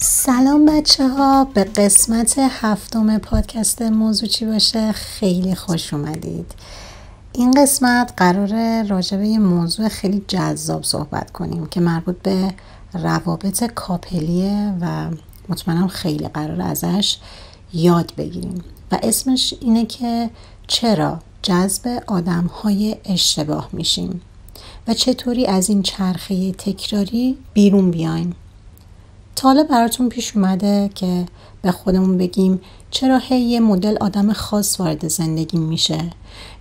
سلام بچه ها، به قسمت 7 پادکست موضوع چی باشه خیلی خوش اومدید. این قسمت قراره راجع به یه موضوع خیلی جذاب صحبت کنیم که مربوط به روابط کاپلیه و مطمئنم خیلی قراره ازش یاد بگیریم و اسمش اینه که چرا جذب آدم‌های اشتباه میشیم و چطوری از این چرخه تکراری بیرون بیایم. تا حالا براتون پیش اومده که به خودمون بگیم چرا یه مدل آدم خاص وارد زندگی میشه،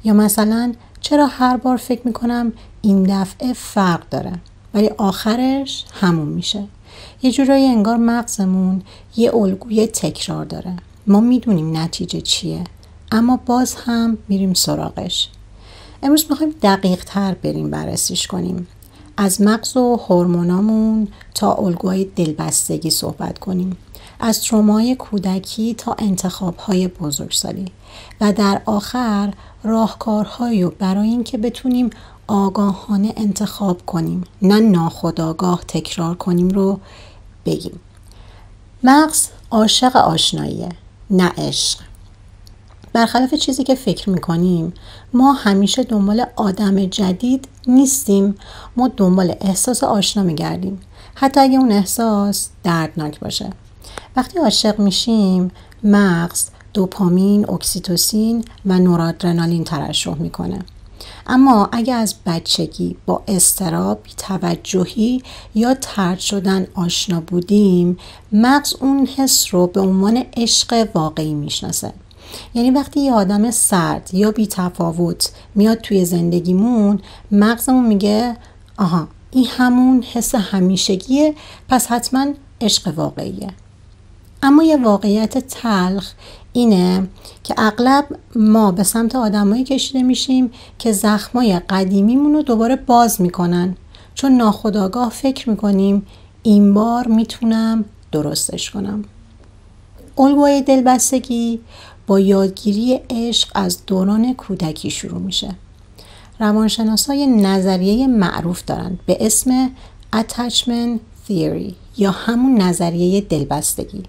یا مثلا چرا هر بار فکر میکنم این دفعه فرق داره ولی آخرش همون میشه. یه جورایی انگار مغزمون یه الگوی تکرار داره، ما میدونیم نتیجه چیه اما باز هم میریم سراغش. امروز میخوایم دقیق تر بریم بررسیش کنیم، از مغز و هورمونامون تا الگوهای دلبستگی صحبت کنیم، از ترومای کودکی تا انتخاب‌های بزرگسالی و در آخر راهکارهایی برای اینکه بتونیم آگاهانه انتخاب کنیم نه ناخودآگاه تکرار کنیم رو بگیم. مغز عاشق آشناییه نه عشق. برخلاف چیزی که فکر میکنیم ما همیشه دنبال آدم جدید نیستیم، ما دنبال احساس آشنا میگردیم، حتی اگه اون احساس دردناک باشه. وقتی عاشق میشیم مغز دوپامین، اکسیتوسین و نورادرنالین ترشح میکنه. اما اگه از بچگی با اضطراب، توجهی یا طرد شدن آشنا بودیم، مغز اون حس رو به عنوان عشق واقعی میشناسه. یعنی وقتی یه آدم سرد یا بی تفاوت میاد توی زندگیمون، مغزمون میگه آها این همون حس همیشگیه، پس حتما عشق واقعیه. اما یه واقعیت تلخ اینه که اغلب ما به سمت آدمایی کشیده میشیم که زخمای قدیمیمون رو دوباره باز میکنن، چون ناخودآگاه فکر میکنیم این بار میتونم درستش کنم. الگوهای دلبستگی با یادگیری عشق از دوران کودکی شروع میشه. روانشناسای نظریه معروف دارن به اسم attachment theory یا همون نظریه دلبستگی.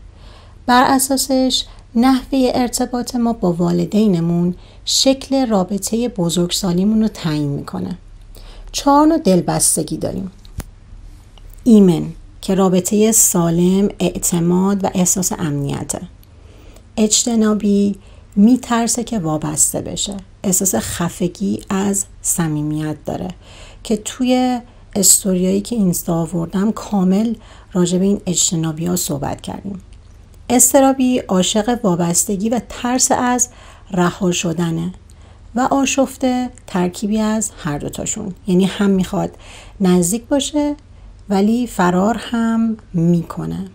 بر اساسش نحوه ارتباط ما با والدینمون شکل رابطه بزرگسالیمون رو تعیین میکنه. 4 نوع دلبستگی داریم. ایمن که رابطه سالم، اعتماد و احساس امنیته. اجتنابی میترسه که وابسته بشه، احساس خفگی از صمیمیت داره که توی استوریایی که اینستا آوردم کامل راجع به این اجتنابی ها صحبت کردیم. اضطرابی عاشق وابستگی و ترس از رها شدنه و آشفته ترکیبی از هر دوتاشون، یعنی هم میخواد نزدیک باشه ولی فرار هم میکنه.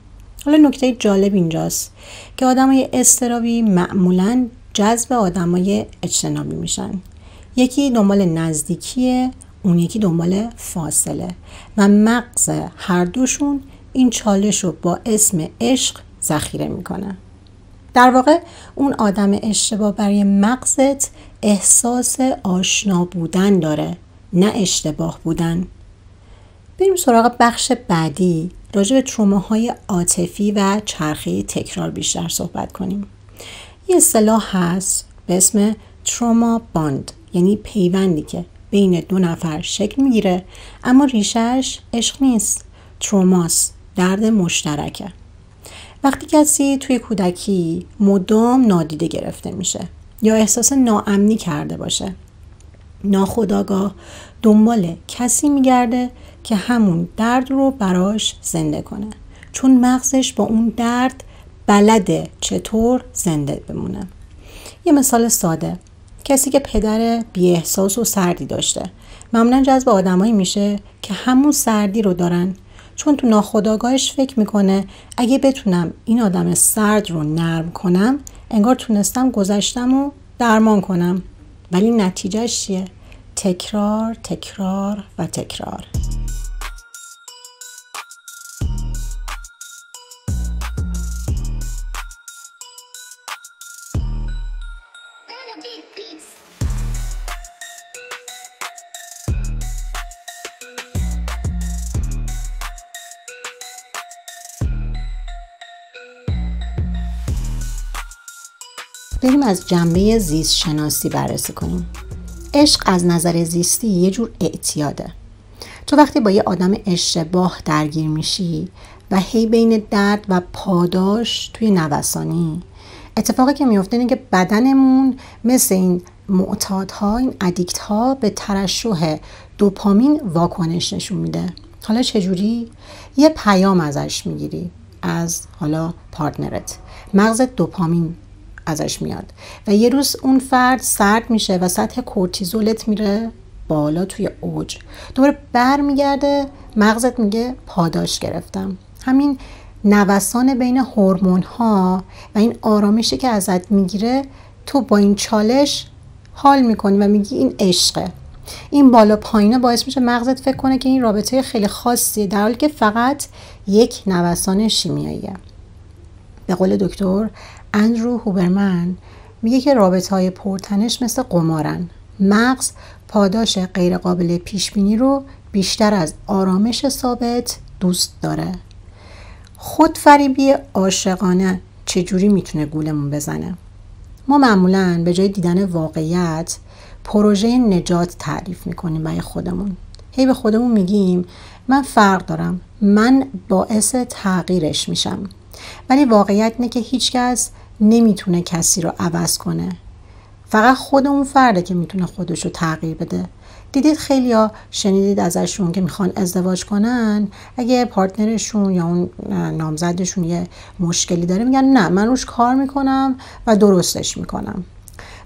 حالا نکته جالب اینجاست که آدمای اضطرابی معمولاً جذب آدمای اجتنابی میشن. یکی دنبال نزدیکیه، اون یکی دنبال فاصله و مغز هر دوشون این چالش رو با اسم عشق ذخیره میکنه. در واقع اون آدم اشتباه برای مغزت احساس آشنا بودن داره نه اشتباه بودن. بریم سراغ بخش بعدی، راجع به تروماهای عاطفی و چرخه تکرار بیشتر صحبت کنیم. یه اصطلاح هست به اسم تروما باند، یعنی پیوندی که بین 2 نفر شکل میگیره اما ریشش عشق نیست، تروماست، درد مشترکه. وقتی کسی توی کودکی مدام نادیده گرفته میشه یا احساس ناامنی کرده باشه، ناخودآگاه دنبال کسی میگرده که همون درد رو براش زنده کنه، چون مغزش با اون درد بلده چطور زنده بمونه. یه مثال ساده، کسی که پدر بی احساس و سردی داشته معمولا جذب آدمایی میشه که همون سردی رو دارن، چون تو ناخودآگاهش فکر میکنه اگه بتونم این آدم سرد رو نرم کنم انگار تونستم گذشتم و درمان کنم، ولی نتیجهش چیه؟ تکرار تکرار و تکرار. بریم از جنبه زیست شناسی بررسی کنیم. عشق از نظر زیستی یه جور اعتیاده. تو وقتی با یه آدم اشتباه درگیر میشی و هی بین درد و پاداش توی نوسانی، اتفاقی که میفته اینه که بدنمون مثل این معتادها، این ادیکت‌ها به ترشح دوپامین واکنش نشون میده. حالا چجوری؟ یه پیام ازش میگیری، از حالا پارتنرت، مغزت دوپامین ازش میاد و یه روز اون فرد سرد میشه و سطح کورتیزولت میره بالا توی اوج، دوباره بر میگرده، مغزت میگه پاداش گرفتم. همین نوسان بین هورمون ها و این آرامشی که ازت میگیره، تو با این چالش حال میکنی و میگی این عشقه. این بالا پایینه باعث میشه مغزت فکر کنه که این رابطه خیلی خاصیه، در حالی که فقط یک نوسان شیمیاییه. به قول دکتر اندرو هوبرمن میگه که رابطه‌های پرتنش مثل قمارن. مغز پاداش غیر قابل پیش بینی رو بیشتر از آرامش ثابت دوست داره. خودفریبی عاشقانه چجوری میتونه گولمون بزنه؟ ما معمولاً به جای دیدن واقعیت پروژه نجات تعریف میکنیم برای خودمون. هی به خودمون میگیم من فرق دارم، من باعث تغییرش میشم. ولی واقعیت اینه که هیچ کس نمیتونه کسی رو عوض کنه. فقط خود اون فرده که میتونه خودش رو تغییر بده. دیدید خیلیا شنیدید ازشون که میخوان ازدواج کنن، اگه پارتنرشون یا اون نامزدشون یه مشکلی داره میگن نه من روش کار میکنم و درستش میکنم.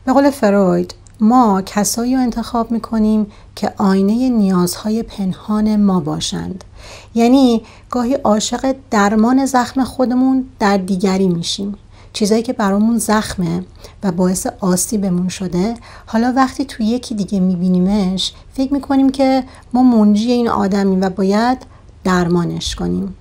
به قول فروید ما کسایی رو انتخاب میکنیم که آینه نیازهای پنهان ما باشند. یعنی گاهی عاشق درمان زخم خودمون در دیگری میشیم. چیزایی که برامون زخمه و باعث آسیبمون شده، حالا وقتی توی یکی دیگه میبینیمش فکر میکنیم که ما منجی این آدمیم و باید درمانش کنیم.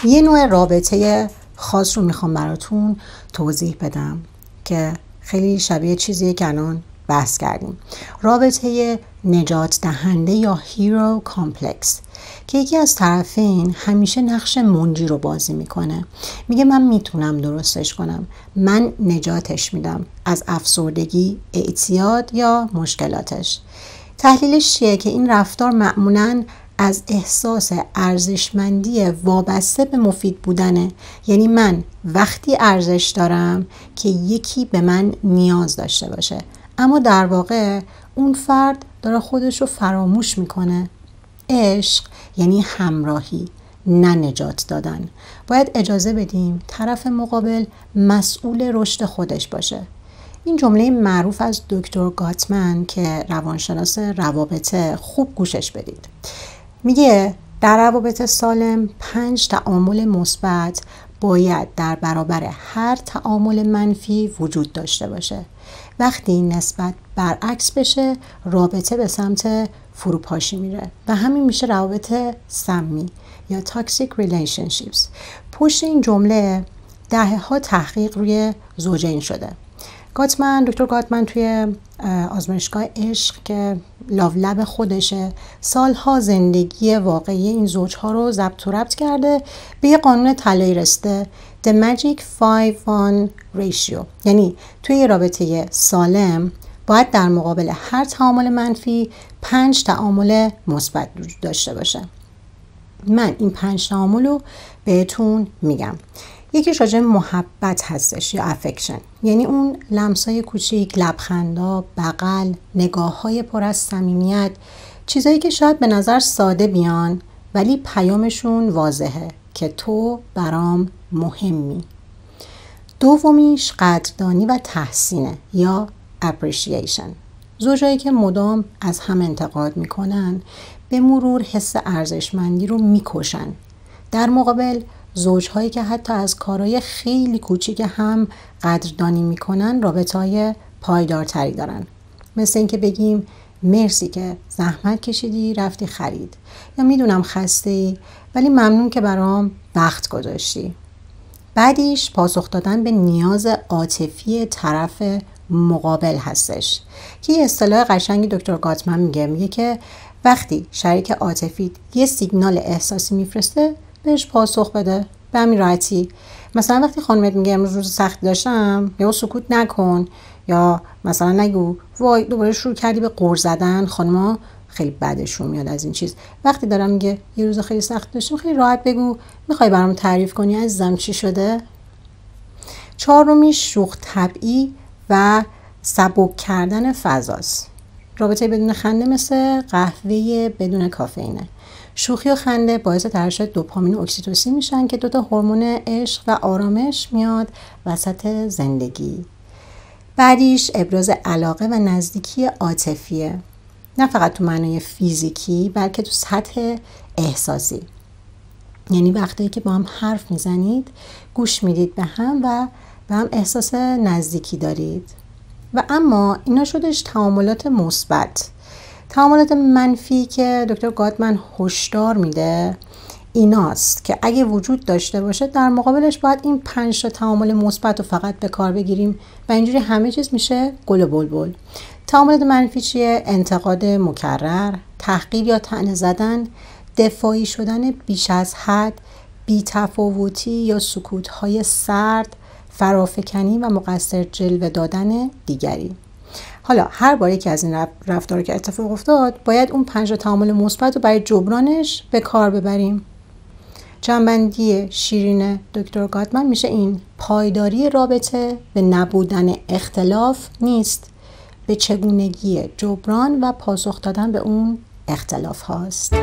یه نوع رابطه خاص رو میخوام براتون توضیح بدم که خیلی شبیه چیزیه که الان بحث کردیم. رابطه نجات دهنده یا هیرو کامپلکس که یکی از طرفین همیشه نقش منجی رو بازی میکنه. میگه من میتونم درستش کنم، من نجاتش میدم از افسردگی، اعتیاد یا مشکلاتش. تحلیلش چیه؟ که این رفتار معمولاً از احساس ارزشمندی وابسته به مفید بودنه. یعنی من وقتی ارزش دارم که یکی به من نیاز داشته باشه، اما در واقع اون فرد داره خودش رو فراموش میکنه. عشق یعنی همراهی، نه نجات دادن. باید اجازه بدیم طرف مقابل مسئول رشد خودش باشه. این جمله معروف از دکتر گاتمن که روانشناس روابط، خوب گوشش بدید. میگه در روابط سالم 5 تعامل مثبت باید در برابر هر تعامل منفی وجود داشته باشه. وقتی نسبت برعکس بشه، رابطه به سمت فروپاشی میره و همین میشه روابط سمی یا toxic relationships. پشت این جمله دهه‌ها تحقیق روی زوجین شده. دکتر گاتمن توی آزمایشگاه عشق که لاولب خودشه، سالها زندگی واقعی این زوجها رو ضبط و ربط کرده، به یه قانون طلایی رسیده، The Magic 5-1 Ratio. یعنی توی یه رابطه سالم باید در مقابل هر تعامل منفی 5 تعامل مثبت داشته باشه. من این 5 تعامل رو بهتون میگم. یکیش راجع به محبت هستش یا افکشن، یعنی اون لمسای کوچیک، لبخندا، بغل، نگاه‌های پر از صمیمیت، چیزایی که شاید به نظر ساده بیان ولی پیامشون واضحه که تو برام مهمی. دومیش قدردانی و تحسینه یا appreciation. زوجایی که مدام از هم انتقاد میکنن به مرور حس ارزشمندی رو میکشن. در مقابل زوجهایی که حتی از کارهای خیلی کوچیک هم قدردانی میکنن رابطه‌های پایدارتری دارن. مثل اینکه بگیم مرسی که زحمت کشیدی رفتی خرید، یا میدونم خسته‌ای ولی ممنون که برام وقت گذاشتی. بعدیش پاسخ دادن به نیاز عاطفی طرف مقابل هستش که یه اصطلاح قشنگی دکتر گاتمن میگه که وقتی شریک عاطفی یه سیگنال احساسی میفرسته بهش پاسخ بده به همین راحتی. مثلا وقتی خانمت میگه امروز روز سختی داشتم، یا سکوت نکن، یا مثلا نگو وای دوباره شروع کردی به غر زدن. خانما خیلی بدشون میاد از این چیز. وقتی دارم میگه یه روز خیلی سخت داشتم، خیلی راحت بگو میخوای برام تعریف کنی عزیزم چی شده؟ چهارمیش شوخ طبعی و سبک کردن فضاست. رابطه بدون خنده مثل قهوه بدون کافئینه. شوخی و خنده باعث ترشح دوپامین و اکسیتوسین میشن که دوتا هورمون عشق و آرامش میاد وسط زندگی. بعدیش ابراز علاقه و نزدیکی عاطفیه، نه فقط تو معنای فیزیکی بلکه تو سطح احساسی. یعنی وقتی که با هم حرف میزنید گوش میدید به هم و به هم احساس نزدیکی دارید. و اما اینا شدش تعاملات مثبت. تعاملات منفی که دکتر گاتمن هشدار میده ایناست که اگه وجود داشته باشه در مقابلش باید این 5 تا تعامل مثبت رو فقط به کار بگیریم و اینجوری همه چیز میشه گل و بلبل. تعاملات منفی چیه؟ انتقاد مکرر، تحقیر یا طعنه زدن، دفاعی شدن بیش از حد، بی‌تفاوتی یا سکوت‌های سرد، فرافکنی و مقصر جلوه دادن دیگری. حالا هر بار یکی از این رفتار که اتفاق افتاد باید اون 5 تعامل مثبت رو برای جبرانش به کار ببریم. جنبندی شیرین دکتر گاتمن میشه این: پایداری رابطه به نبودن اختلاف نیست، به چگونگی جبران و پاسخ دادن به اون اختلاف هاست.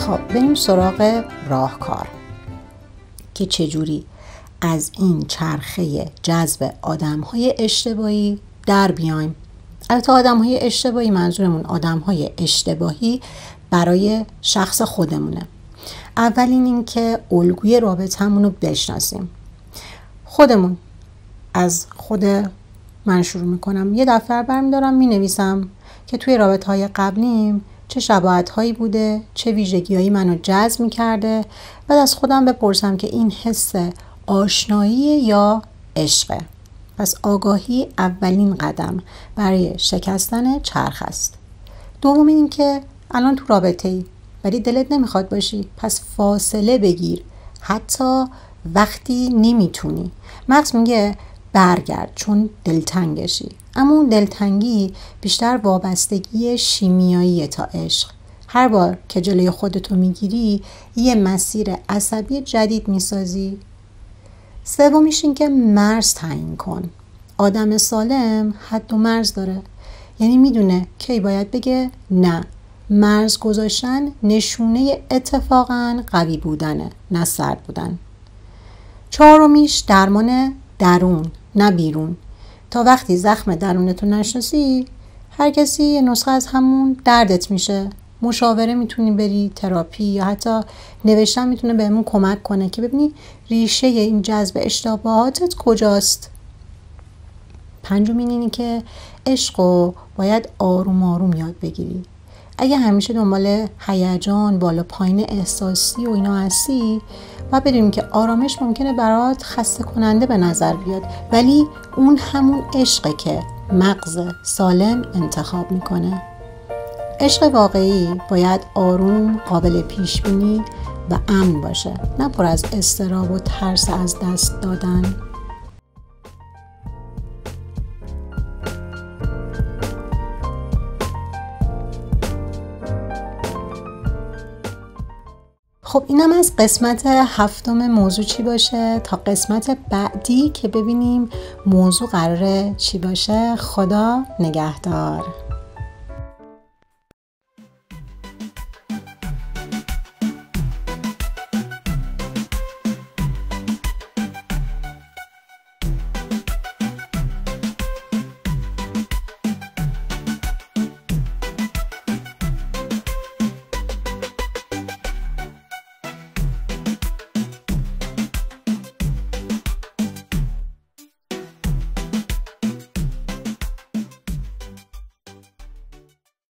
خب بریم سراغ راهکار که چجوری از این چرخه جذب آدم‌های اشتباهی در بیایم. البته آدم‌های اشتباهی منظورمون آدم‌های اشتباهی برای شخص خودمونه. اولین این که الگوی رابطمون رو بشناسیم. خودمون از خود من شروع میکنم. یه دفتر برمی‌دارم می‌نویسم که توی رابطه‌های قبلیم چه شباهت‌هایی بوده، چه ویژگی‌هایی منو جذب می‌کرده. بعد از خودم بپرسم که این حس آشنایی یا عشقه. پس آگاهی اولین قدم برای شکستن چرخ است. دومین این که الان تو رابطه‌ای ولی دلت نمیخواد باشی، پس فاصله بگیر حتی وقتی نمیتونی. مغز میگه برگرد چون دلتنگشی، اما اون دلتنگی بیشتر وابستگی شیمیایی تا عشق. هر بار که جلوی خودتو میگیری یه مسیر عصبی جدید میسازی. سومیش این که مرز تعیین کن. آدم سالم حد و مرز داره، یعنی میدونه کی باید بگه نه. مرز گذاشتن نشونه اتفاقاً قوی بودنه، نه سرد بودن. چهارمیش درمان درون نه بیرون. تا وقتی زخم درونتو نشناسی هر کسی یه نسخه از همون دردت میشه. مشاوره میتونی بری، تراپی، یا حتی نوشتن میتونه بهمون کمک کنه که ببینی ریشه این جذب اشتباهاتت کجاست. پنجمین اینی که عشقو باید آروم آروم یاد بگیری. اگه همیشه دنبال هیجان، بالا پایین احساسی و اینا هستی و بدونیم که آرامش ممکنه برات خسته کننده به نظر بیاد، ولی اون همون عشقه که مغز سالم انتخاب میکنه. عشق واقعی باید آروم، قابل پیش بینی و امن باشه، نه پر از اضطراب و ترس از دست دادن. خب اینم از قسمت 7 موضوع چی باشه. تا قسمت بعدی که ببینیم موضوع قراره چی باشه. خدا نگهدار.